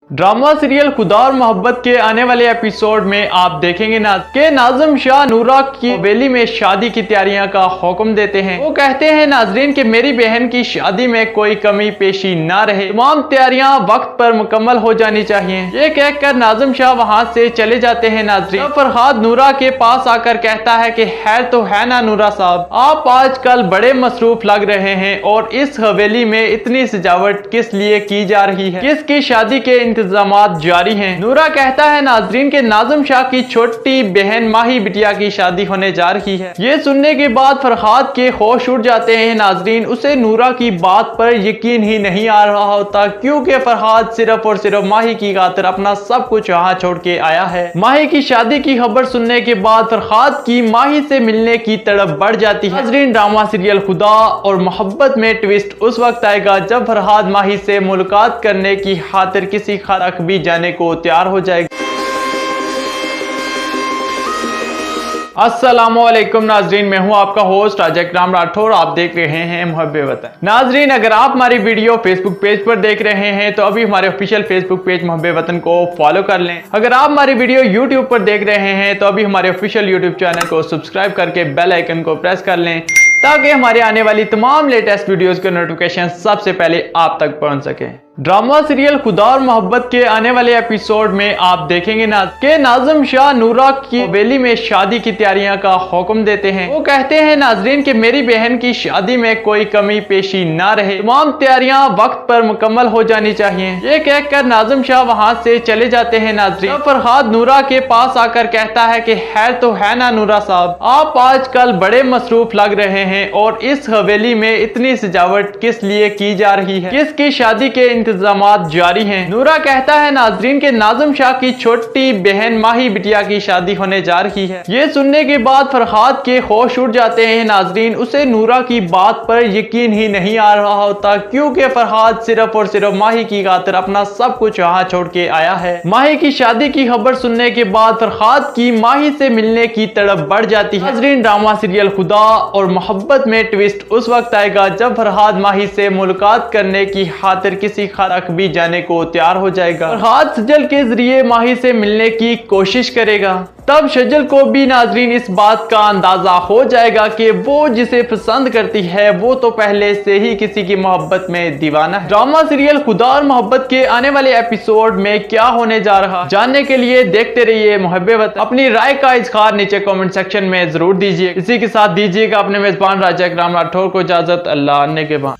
Drama serial खुदा और मोहब्बत के आने वाले एपिसोड में आप देखेंगे नाज़िम शाह नूरा की हवेली में शादी की तैयारियां का हुक्म देते हैं। वो कहते हैं नाजरीन कि मेरी बहन की शादी में कोई कमी पेशी ना रहे, तमाम तैयारियां वक्त पर मुकम्मल हो जानी चाहिए। ये कहकर नाज़िम शाह वहां से चले जाते हैं। नाजरीन फरहाद नूरा के पास आकर कहता है कि खैर तो है ना नूरा साहब, आप आजकल बड़े मसरूफ लग रहे हैं और इस हवेली में इतनी सजावट किस लिए की जा रही है, किसकी शादी के इंतजामात जारी हैं। नूरा कहता है नाजरीन के नाज़िम शाह की छोटी बहन माही बिटिया की शादी होने जा रही है। ये सुनने के बाद फरहाद के होश उड़ जाते हैं। नाजरीन उसे नूरा की बात पर यकीन ही नहीं आ रहा होता, क्योंकि फरहाद सिर्फ और सिर्फ माही की खातिर अपना सब कुछ यहाँ छोड़ के आया है। माही की शादी की खबर सुनने के बाद फरहाद की माही से मिलने की तड़प बढ़ जाती है। नाजरीन ड्रामा सीरियल खुदा और मोहब्बत में ट्विस्ट उस वक्त आएगा जब फरहाद माही से मुलाकात करने की खातिर किसी खरक भी जाने को तैयार हो जाएगा। अस्सलामुअलैकुम नाजरीन, मैं हूं आपका होस्ट राम राठौर, आप देख रहे हैं मुहब्बे वतन। नाजरीन अगर आप हमारी वीडियो फेसबुक पेज पर देख रहे हैं तो अभी हमारे ऑफिशियल फेसबुक पेज मुहब्बे वतन को फॉलो कर लें। अगर आप हमारी वीडियो यूट्यूब पर देख रहे हैं तो अभी हमारे ऑफिशियल यूट्यूब चैनल को सब्सक्राइब करके बेल आइकन को प्रेस कर लें ताकि हमारे आने वाली तमाम लेटेस्ट वीडियोस के नोटिफिकेशन सबसे पहले आप तक पहुंच सके। ड्रामा सीरियल खुदा और मोहब्बत के आने वाले एपिसोड में आप देखेंगे नाज़िम शाह नूरा की हवेली में शादी की तैयारियां का हुक्म देते हैं। वो कहते हैं नाजरीन कि मेरी बहन की शादी में कोई कमी पेशी ना रहे, तमाम तैयारियां वक्त पर मुकम्मल हो जानी चाहिए। ये कहकर नाज़िम शाह वहां से चले जाते हैं। नाजरीन फरहाद नूरा के पास आकर कहता है कि खैर तो है ना नूरा साहब, आप आजकल बड़े मसरूफ लग रहे हैं और इस हवेली में इतनी सजावट किस लिए की जा रही है, किसकी शादी के इंतजामात जारी हैं। नूरा कहता है नाजरीन के नाज़िम शाह की छोटी बहन माही बिटिया की शादी होने जा रही है। ये सुनने के बाद फरहाद के होश उड़ जाते हैं। नाजरीन उसे नूरा की बात पर यकीन ही नहीं आ रहा होता, क्योंकि फरहाद सिर्फ और सिर्फ माही की खातिर अपना सब कुछ यहाँ छोड़ के आया है। माही की शादी की खबर सुनने के बाद फरहाद की माही से मिलने की तड़प बढ़ जाती है। नाजरीन ड्रामा सीरियल खुदा और मोहब्बत में ट्विस्ट उस वक्त आएगा जब फरहाद माही से मुलाकात करने की खातिर किसी खरक भी जाने को तैयार हो जाएगा। फरहाद सजल के जरिए माही से मिलने की कोशिश करेगा। तब सजल को भी नाजरीन इस बात का अंदाजा हो जाएगा कि वो जिसे पसंद करती है वो तो पहले से ही किसी की मोहब्बत में दीवाना है। ड्रामा सीरियल खुदा और मोहब्बत के आने वाले एपिसोड में क्या होने जा रहा जानने के लिए देखते रहिए मुहब्बे वतन। अपनी राय का इजहार नीचे कमेंट सेक्शन में जरूर दीजिए। इसी के साथ दीजिएगा अपने मेजबान राम राठौर को इजाजत। अल्लाह ने के बाद।